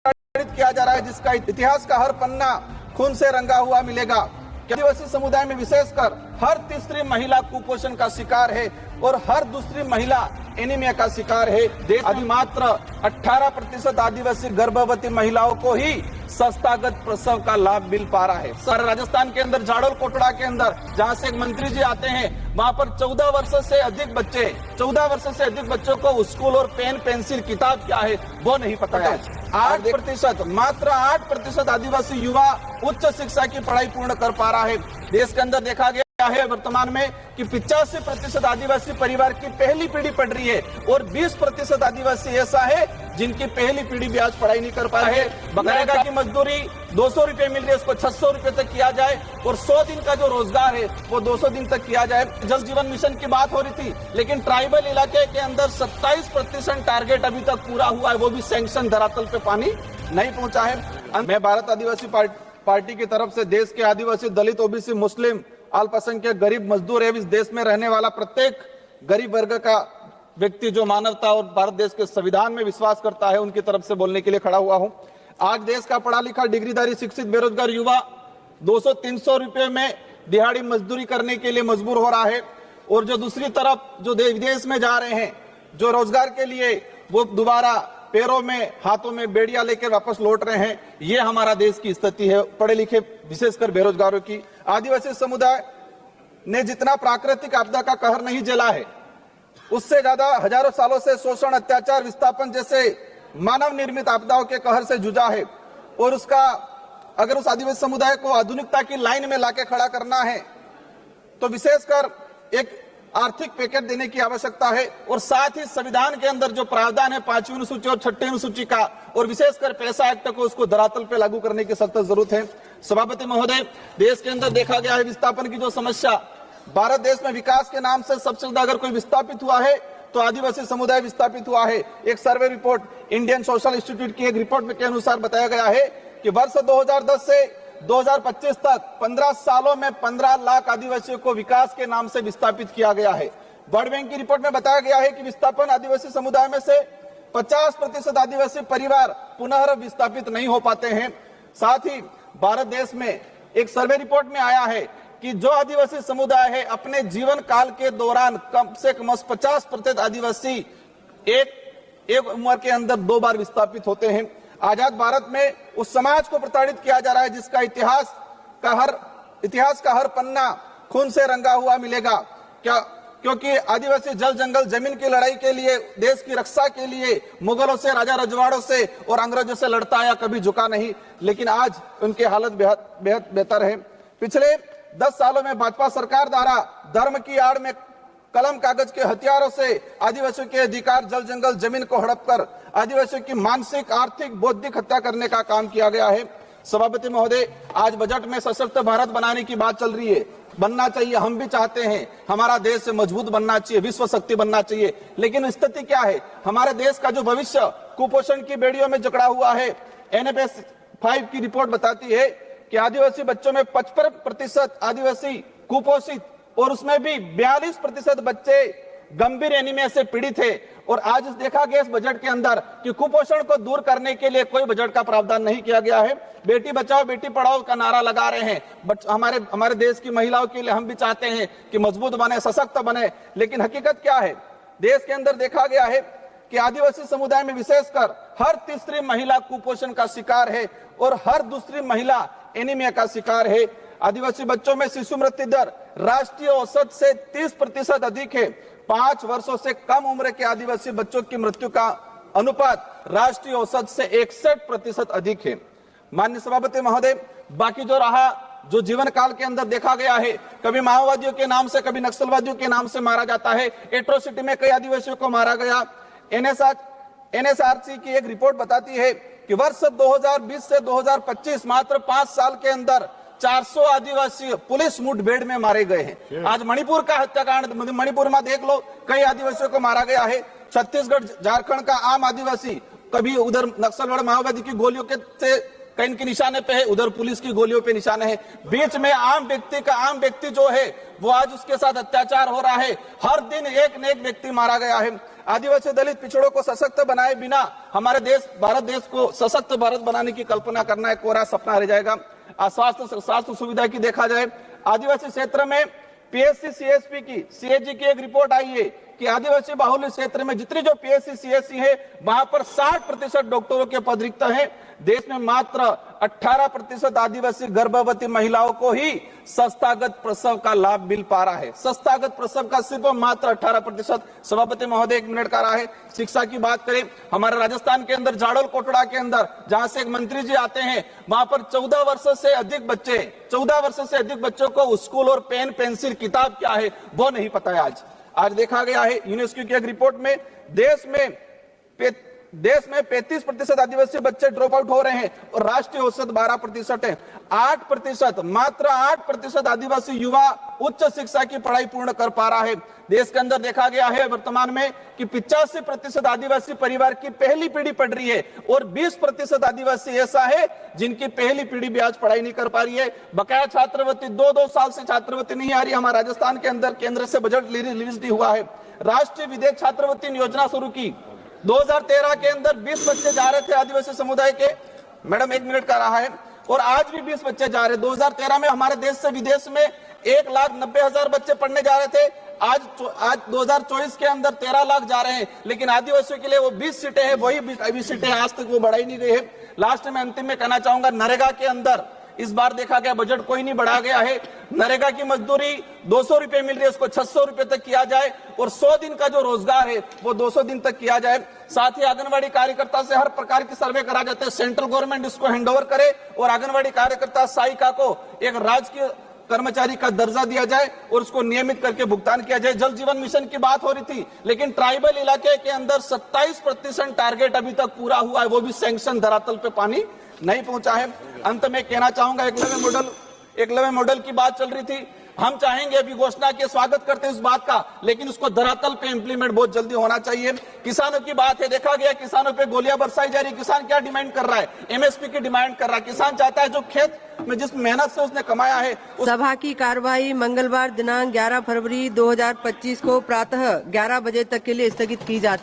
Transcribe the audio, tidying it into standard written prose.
प्रताड़ित किया जा रहा है, जिसका इतिहास का हर पन्ना खून से रंगा हुआ मिलेगा। आदिवासी समुदाय में विशेषकर हर तीसरी महिला कुपोषण का शिकार है और हर दूसरी महिला एनीमिया का शिकार है। देश में मात्र 18% आदिवासी गर्भवती महिलाओं को ही संस्थागत प्रसव का लाभ मिल पा रहा है। सर राजस्थान के अंदर जाडोल कोटड़ा के अंदर जहां से एक मंत्री जी आते हैं, वहां पर 14 वर्ष से अधिक बच्चों को स्कूल और पेन पेंसिल किताब क्या है वो नहीं पता है। 8% मात्र 8% आदिवासी युवा उच्च शिक्षा की पढ़ाई पूर्ण कर पा रहा है। देश के अंदर देखा गया है वर्तमान में कि 85% आदिवासी परिवार की पहली पीढ़ी पढ़ रही है और 20% आदिवासी ऐसा है जिनकी पहली पीढ़ी भी आज पढ़ाई नहीं कर पा रही है। बकायदा की मजदूरी 200 रुपए मिल रही है, उसको 600 रुपए तक किया जाए और 100 दिन का जो रोजगार है वो 200 दिन तक किया जाए। जल जीवन मिशन की बात हो रही थी, लेकिन ट्राइबल इलाके के अंदर 27% टारगेट अभी तक पूरा हुआ है, वो भी सैंक्शन धरातल पे पानी नहीं पहुंचा है। मैं भारत आदिवासी पार्टी की तरफ से देश के आदिवासी, दलित, ओबीसी, मुस्लिम, अल्पसंख्यक, गरीब, मजदूर एवं इस देश में रहने वाला प्रत्येक गरीब वर्ग का व्यक्ति जो मानवता और भारत देश के संविधान में विश्वास करता है, उनकी तरफ से बोलने के लिए खड़ा हुआ हूं। आज देश का पढ़ा लिखा, डिग्रीधारी, शिक्षित, बेरोजगार युवा 200-300 रुपए में दिहाड़ी मजदूरी करने के लिए मजबूर हो रहा है और जो दूसरी तरफ जो विदेश में जा रहे हैं, जो रोजगार के लिए, वो दोबारा पैरों में, हाथों में बेड़ियां लेकर वापस लौट रहे हैं। ये हमारा देश की स्थिति है, पढ़े लिखे विशेषकर बेरोजगारों की। आदिवासी समुदाय ने जितना प्राकृतिक आपदा का कहर नहीं झेला है, उससे ज्यादा हजारों सालों से शोषण, अत्याचार, विस्थापन जैसे मानव निर्मित आपदाओं के कहर से जूझा है और उसका अगर उस आदिवासी समुदाय को आधुनिकता की लाइन में लाके खड़ा करना है तो विशेषकर एक आर्थिक पैकेज देने की आवश्यकता है और साथ ही संविधान के अंदर जो प्रावधान है 5वीं अनुसूची और 6ठी अनुसूची का और विशेषकर पैसा एक्ट को उसको धरातल पे लागू करने की सख्त जरूरत है। सभापति महोदय, देश के अंदर देखा गया है विस्थापन की जो समस्या, भारत देश में विकास के नाम से सबसे ज्यादा अगर कोई विस्थापित हुआ है तो आदिवासी समुदाय विस्थापित हुआ है। एक survey report Indian social institute की एक रिपोर्ट के अनुसार बताया गया है कि वर्ष 2010 से 2025 तक 15 सालों में 15 लाख आदिवासियों को विकास के नाम से विस्थापित किया गया है। वर्ल्ड बैंक की रिपोर्ट में बताया गया है कि विस्थापन आदिवासी समुदाय में से 50% आदिवासी परिवार पुनः विस्थापित नहीं हो पाते हैं। साथ ही भारत देश में एक सर्वे रिपोर्ट में आया है कि जो आदिवासी समुदाय है अपने जीवन काल के दौरान कम से कम 50% आदिवासी एक उम्र के अंदर 2 बार विस्थापित होते हैं। आजाद भारत में उस समाज को प्रताड़ित किया जा रहा है जिसका इतिहास का हर पन्ना खून से रंगा हुआ मिलेगा। क्योंकि आदिवासी जल जंगल जमीन की लड़ाई के लिए, देश की रक्षा के लिए मुगलों से, राजा रजवाड़ों से और अंग्रेजों से लड़ता आया, कभी झुका नहीं, लेकिन आज उनकी हालत बेहद बेहतर है। पिछले 10 सालों में भाजपा सरकार द्वारा धर्म की आड़ में कलम कागज के हथियारों से आदिवासियों के अधिकार, जल जंगल जमीन को हड़प कर आदिवासियों की मानसिक, आर्थिक, बौद्धिक हत्या करने का काम किया गया है। सभापति महोदय, आज बजट में सशक्त भारत बनाने की बात चल रही है, बनना चाहिए, हम भी चाहते हैं, हमारा देश मजबूत बनना चाहिए, विश्व शक्ति बनना चाहिए, लेकिन स्थिति क्या है? हमारे देश का जो भविष्य कुपोषण की बेड़ियों में जकड़ा हुआ है। NFS 5 की रिपोर्ट बताती है कि आदिवासी बच्चों में 55% आदिवासी कुपोषित और उसमें भी 42% बच्चे गंभीर एनीमिया से पीड़ित है। और आज देखा गया इस बजट के अंदर कि कुपोषण को दूर करने के लिए कोई बजट का प्रावधान नहीं किया गया है। बेटी बचाओ बेटी पढ़ाओ का नारा लगा रहे हैं, हमारे देश की महिलाओं के लिए हम भी चाहते हैं कि मजबूत बने, सशक्त बने, लेकिन हकीकत क्या है? देश के अंदर देखा गया है कि आदिवासी समुदाय में विशेषकर हर तीसरी महिला कुपोषण का शिकार है और हर दूसरी महिला एनीमिया का शिकार है। आदिवासी बच्चों में शिशु मृत्यु दर राष्ट्रीय औसत से 30% अधिक है। 5 वर्षों से कम उम्र के आदिवासी बच्चों की मृत्यु का अनुपात राष्ट्रीय औसत से 61% अधिक है। माननीय सभापति महोदय, बाकी जो रहा, जो जीवन काल के अंदर देखा गया है, कभी माओवादियों के नाम से, कभी नक्सलवादियों के नाम से मारा जाता है। एट्रोसिटी में कई आदिवासियों को मारा गया। NSRC की एक रिपोर्ट बताती है कि वर्ष 2020 से 2025 मात्र 5 साल के अंदर 400 आदिवासी पुलिस मुठभेड़ में मारे गए हैं। आज मणिपुर का हत्याकांड, मणिपुर में देख लो, कई आदिवासियों को मारा गया है। छत्तीसगढ़, झारखंड का आम आदिवासी कभी उधर नक्सलवाद माओवादी की गोलियों के से कहीं के निशाने पे है, उधर पुलिस की गोलियों पे निशाने है। बीच में आम व्यक्ति जो है वो आज उसके साथ अत्याचार हो रहा है। हर दिन एक न एक व्यक्ति मारा गया है। आदिवासी दलित पिछड़ों को सशक्त बनाए बिना हमारे देश भारत देश को सशक्त भारत बनाने की कल्पना करना एक कोरा सपना रह जाएगा। स्वास्थ्य सुविधा की देखा जाए, आदिवासी क्षेत्र में पीएससी सीएसपी की सीएजी की एक रिपोर्ट आई है कि आदिवासी बाहुल्य क्षेत्र में जितनी जो पीएससी सीएससी है वहां पर 60% डॉक्टरों के पद रिक्त हैं। देश में मात्र 18% आदिवासी गर्भवती महिलाओं को ही संस्थागत प्रसव का लाभ मिल पा रहा है। संस्थागत प्रसव का सिर्फ मात्र 18%। सभापति महोदय 1 मिनट का रहा है। शिक्षा की बात करें, हमारे राजस्थान के अंदर जाडोल कोटड़ा के अंदर जहां से एक मंत्री जी आते हैं, वहां पर 14 वर्ष से अधिक बच्चों को स्कूल और पेन पेंसिल किताब क्या है वो नहीं पता है। आज देखा गया है यूनेस्को की एक रिपोर्ट में देश में 35% आदिवासी बच्चे ड्रॉप आउट हो रहे हैं और राष्ट्रीय औसत 12% है। 8%, मात्र 8% आदिवासी युवा उच्च शिक्षा की पढ़ाई पूर्ण कर पा रहा है। देश के अंदर देखा गया है वर्तमान में कि 85% आदिवासी परिवार की पहली पीढ़ी पढ़ रही है और 20% आदिवासी ऐसा है जिनकी पहली पीढ़ी भी आज पढ़ाई नहीं कर पा रही है। बकाया छात्रवृत्ति 2 साल से छात्रवृत्ति नहीं आ रही। हमारे राजस्थान के अंदर केंद्र से बजट रिलीज नहीं हुआ है। राष्ट्रीय विदेश छात्रवृत्ति योजना शुरू की 2013 के अंदर 20 बच्चे जा रहे थे आदिवासी समुदाय के, मैडम 1 मिनट का रहा है, और आज भी 20 बच्चे जा रहे। 2013 में हमारे देश से विदेश में 1,90,000 बच्चे पढ़ने जा रहे थे। आज 2024 के अंदर 13 लाख जा रहे हैं, लेकिन आदिवासियों के लिए वो 20 सीटें हैं, वही 20 सीटें आज तक वो बढ़ाई नहीं गई है। लास्ट में अंतिम में कहना चाहूंगा, नरेगा के अंदर इस बार देखा गया बजट कोई नहीं बढ़ा गया है। नरेगा की मजदूरी 200 रुपए मिल रही है, उसको 600 रुपए तक किया जाए और 100 दिन का जो रोजगार है वो 200 दिन तक किया जाए। साथ ही आंगनबाड़ी कार्यकर्ता से हर प्रकार की सर्वे करा जाते हैं, सेंट्रल गवर्नमेंट इसको हैंडओवर करे और आंगनबाड़ी कार्यकर्ता सहायिका को एक राजकीय कर्मचारी का दर्जा दिया जाए और उसको नियमित करके भुगतान किया जाए। जल जीवन मिशन की बात हो रही थी, लेकिन ट्राइबल इलाके के अंदर 27% टारगेट अभी तक पूरा हुआ है, वो भी सैंक्शन धरातल पे पानी नहीं पहुंचा है। अंत में कहना चाहूंगा, एकलव्य मॉडल की बात चल रही थी। हम चाहेंगे, अभी घोषणा के स्वागत करते हैं इस बात का, लेकिन उसको धरातल पे इंप्लीमेंट बहुत जल्दी होना चाहिए। किसानों की बात है, देखा गया किसानों पे गोलियां बरसाई जा रही। किसान क्या डिमांड कर रहा है? एमएसपी की डिमांड कर रहा है। किसान चाहता है जो खेत में जिस मेहनत से उसने कमाया है। सभा की कार्यवाही मंगलवार दिनांक 11 फरवरी 2025 को प्रातः 11 बजे तक के लिए स्थगित की जाती है।